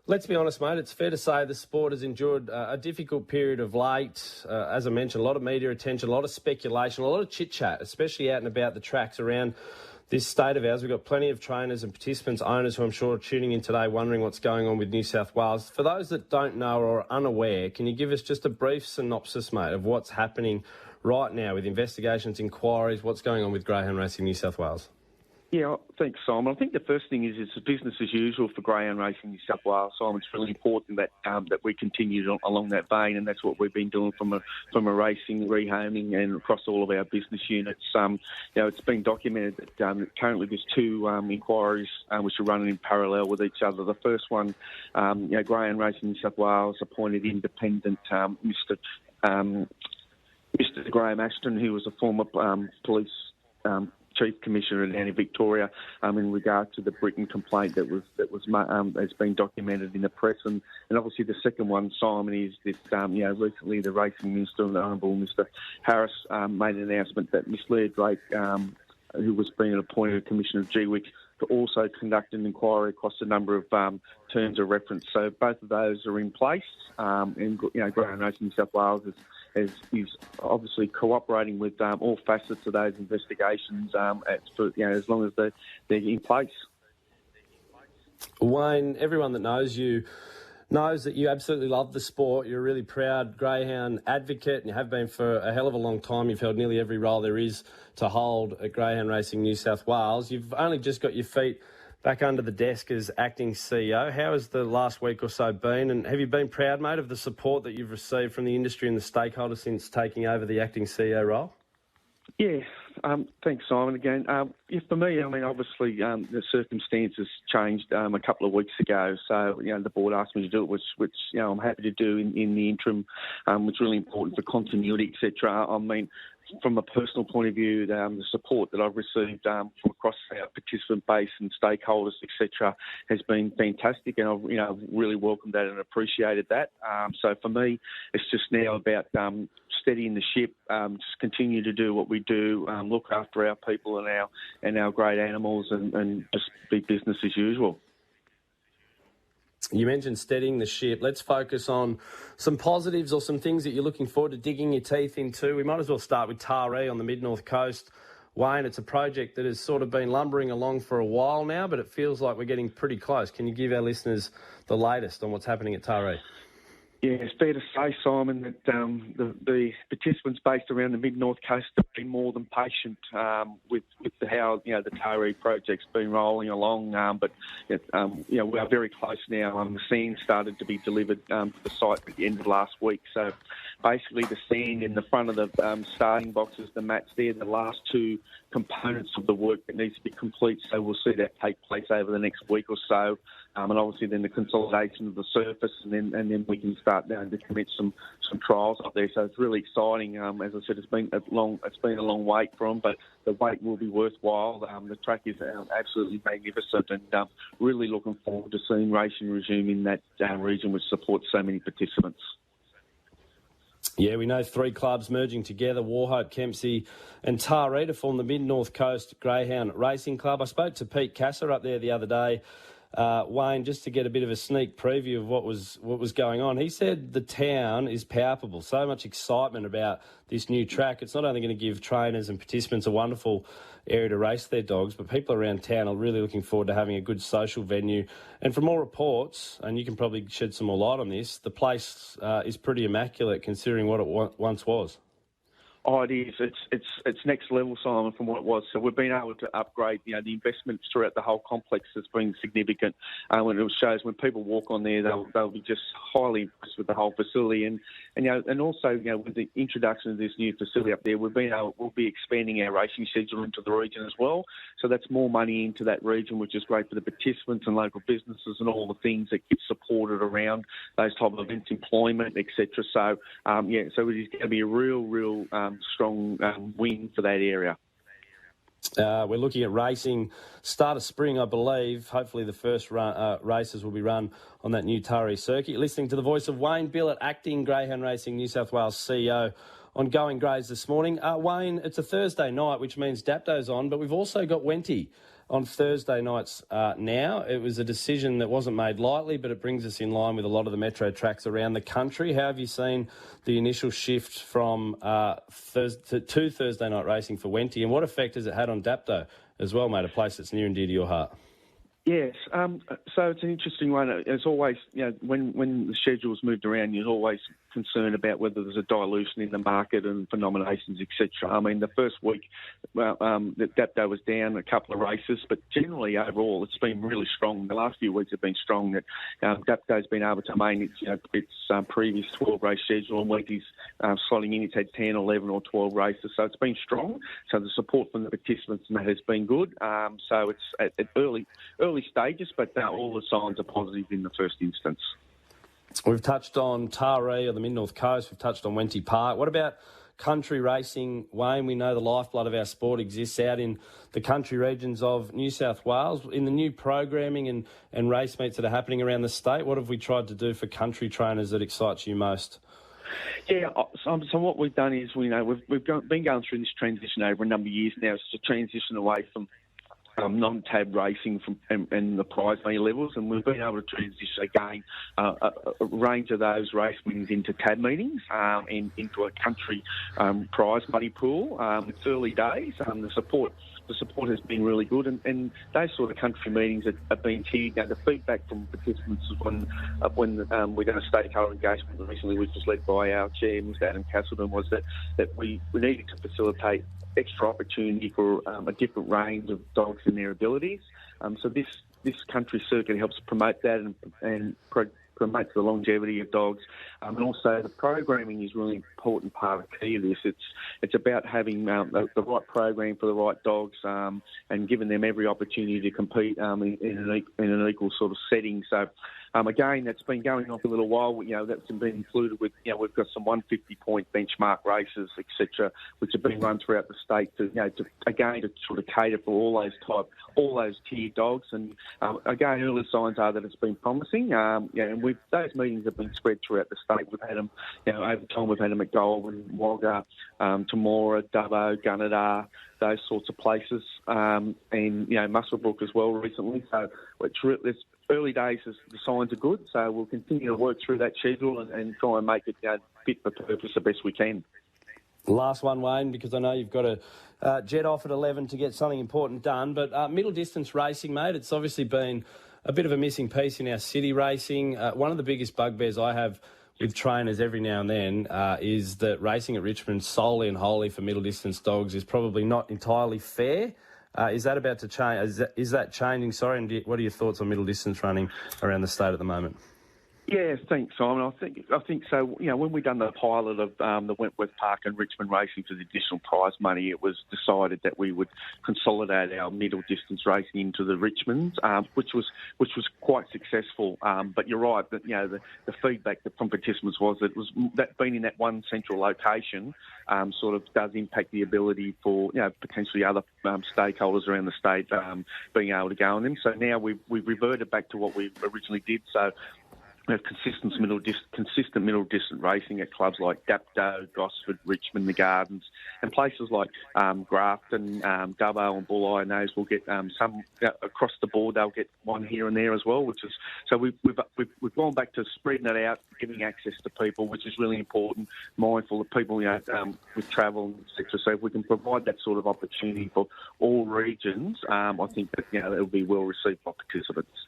Let's be honest, mate, it's fair to say the sport has endured a difficult period of late. As I mentioned, a lot of media attention, a lot of speculation, a lot of chit-chat, especially out and about the tracks around this state of ours. We've got plenty of trainers and participants, owners who I'm sure are tuning in today wondering what's going on with New South Wales. For those that don't know or are unaware, can you give us just a brief synopsis, mate, of what's happening right now with investigations, inquiries, what's going on with Greyhound Racing New South Wales? Yeah, thanks, Simon. I think the first thing is it's business as usual for Greyhound Racing New South Wales, Simon. It's really important that that we continue along that vein, and that's what we've been doing from a racing, rehoming, and across all of our business units. It's been documented that currently there's two inquiries which are running in parallel with each other. The first one, Greyhound Racing New South Wales appointed independent Mr. Graham Ashton, who was a former police Chief Commissioner in Victoria, in regard to the Britain complaint has been documented in the press, and obviously the second one, Simon, is this. Recently the Racing Minister, the Honourable Mr. Harris, made an announcement that Miss Leah Drake, who was being appointed Commissioner of GWIC, to also conduct an inquiry across a number of terms of reference. So both of those are in place, and Greyhound Racing New South Wales is obviously cooperating with all facets of those investigations as long as they're in place. Wayne, everyone that knows you knows that you absolutely love the sport. You're a really proud greyhound advocate, and you have been for a hell of a long time. You've held nearly every role there is to hold at Greyhound Racing New South Wales. You've only just got your feet back under the desk as acting CEO. How has the last week or so been, and have you been proud, mate, of the support that you've received from the industry and the stakeholders since taking over the acting CEO role? Yeah, thanks, Simon, again. For me, obviously the circumstances changed a couple of weeks ago, so, the board asked me to do it, which I'm happy to do in the interim, which is really important for continuity, etc. From a personal point of view, the support that I've received from across our participant base and stakeholders, etc., has been fantastic, and I've really welcomed that and appreciated that. So for me, it's just now about steadying the ship, just continue to do what we do, look after our people and our great animals, and just be business as usual. You mentioned steadying the ship. Let's focus on some positives or some things that you're looking forward to digging your teeth into. We might as well start with Taree on the mid-north coast. Wayne, it's a project that has sort of been lumbering along for a while now, but it feels like we're getting pretty close. Can you give our listeners the latest on what's happening at Taree? Yeah, it's fair to say, Simon, that the participants based around the mid-north coast have been more than patient with how the Taree project's been rolling along. But we are very close now. The sand started to be delivered to the site at the end of last week. So basically, the sand in the front of the starting boxes, the mats there, the last two components of the work that needs to be complete. So we'll see that take place over the next week or so. And obviously then the consolidation of the surface, and then we can start now to commit some trials up there. So it's really exciting. As I said, it's been a long wait for them, but the wait will be worthwhile. The track is absolutely magnificent, and really looking forward to seeing racing resume in that region, which supports so many participants. Yeah, we know three clubs merging together, Warhope, Kempsey and Taree, to form the Mid-North Coast Greyhound Racing Club. I spoke to Pete Casser up there the other day, Wayne, just to get a bit of a sneak preview of what was going on. He said the town is palpable. So much excitement about this new track. It's not only going to give trainers and participants a wonderful area to race their dogs, but people around town are really looking forward to having a good social venue. And from all reports, and you can probably shed some more light on this, the place is pretty immaculate considering what it once was. Oh, it is. It's next level, Simon, from what it was. So we've been able to upgrade. The investments throughout the whole complex has been significant. When it shows when people walk on there, they'll be just highly impressed with the whole facility. And also with the introduction of this new facility up there, we'll be expanding our racing schedule into the region as well. So that's more money into that region, which is great for the participants and local businesses and all the things that get supported around those type of events, employment, etc. So so it is going to be a real strong win for that area. We're looking at racing start of spring, I believe. Hopefully the first races will be run on that new Taree circuit. You're listening to the voice of Wayne Billett, acting Greyhound Racing New South Wales CEO, on Going Greys this morning. Wayne, it's a Thursday night, which means Dapto's on, but we've also got Wenty on Thursday nights now. It was a decision that wasn't made lightly, but it brings us in line with a lot of the metro tracks around the country. How have you seen the initial shift from to Thursday night racing for Wenty, and what effect has it had on Dapto as well, mate, a place that's near and dear to your heart? Yes, so it's an interesting one. It's always, when the schedule's moved around, you're always concerned about whether there's a dilution in the market and for nominations, etc. I mean, the first week, the Dapto was down a couple of races, but generally overall, it's been really strong. The last few weeks have been strong. That Dapto's been able to maintain its previous 12-race schedule, and Wenty's slotting in. It's had 10, 11 or 12 races, so it's been strong. So the support from the participants and that has been good. So it's at early stages, but all the signs are positive in the first instance. We've touched on Taree or the Mid-North Coast. We've touched on Wenty Park. What about country racing, Wayne? We know the lifeblood of our sport exists out in the country regions of New South Wales. In the new programming and race meets that are happening around the state, what have we tried to do for country trainers that excites you most? Yeah, so what we've done is we've been going through this transition over a number of years now. It's a transition away from non-tab racing and the prize money levels, and we've been able to transition again a range of those race meetings into tab meetings and into a country prize money pool. It's early days. The support has been really good, and those sort of country meetings have been tiered. Now, the feedback from participants when we done a stakeholder engagement recently, which was led by our chair, Mr. Adam Castleton, was that we needed to facilitate extra opportunity for a different range of dogs and their abilities. So this country circuit helps promote that and promotes the longevity of dogs. And also the programming is really important part of the key of this. It's about having the right program for the right dogs and giving them every opportunity to compete in an equal sort of setting. So again, that's been going on for a little while. That's been included with, we've got some 150-point benchmark races, etc., which have been run throughout the state to sort of cater for all those tier dogs. And again, early signs are that it's been promising. And those meetings have been spread throughout the state. We've had them, over time. We've had them at Goulburn, Wagga, Temora, Dubbo, Gunnedah, those sorts of places, and Muswellbrook as well recently. So it's early days. The signs are good, so we'll continue to work through that schedule and try and make it fit for purpose the best we can. Last one, Wayne, because I know you've got to jet off at 11 to get something important done. But middle distance racing, mate, it's obviously been a bit of a missing piece in our city racing. One of the biggest bugbears I have with trainers every now and then is that racing at Richmond solely and wholly for middle distance dogs is probably not entirely fair. Is that about to change? Is that changing? Sorry, and what are your thoughts on middle distance running around the state at the moment? Yeah, thanks, Simon. I think so. When we done the pilot of the Wentworth Park and Richmond racing for the additional prize money, it was decided that we would consolidate our middle distance racing into the Richmonds, which was quite successful. But you're right that the feedback from participants was that being in that one central location sort of does impact the ability for potentially other stakeholders around the state being able to go on them. So now we've reverted back to what we originally did. So we have consistent middle distance racing at clubs like Dapto, Gosford, Richmond, the Gardens, and places like Grafton, Dubbo and Bulli, and those will get some across the board. They'll get one here and there as well, which is so we've gone back to spreading it out, giving access to people, which is really important. Mindful of people, with travel, etc. So if we can provide that sort of opportunity for all regions, I think that it will be well received by participants.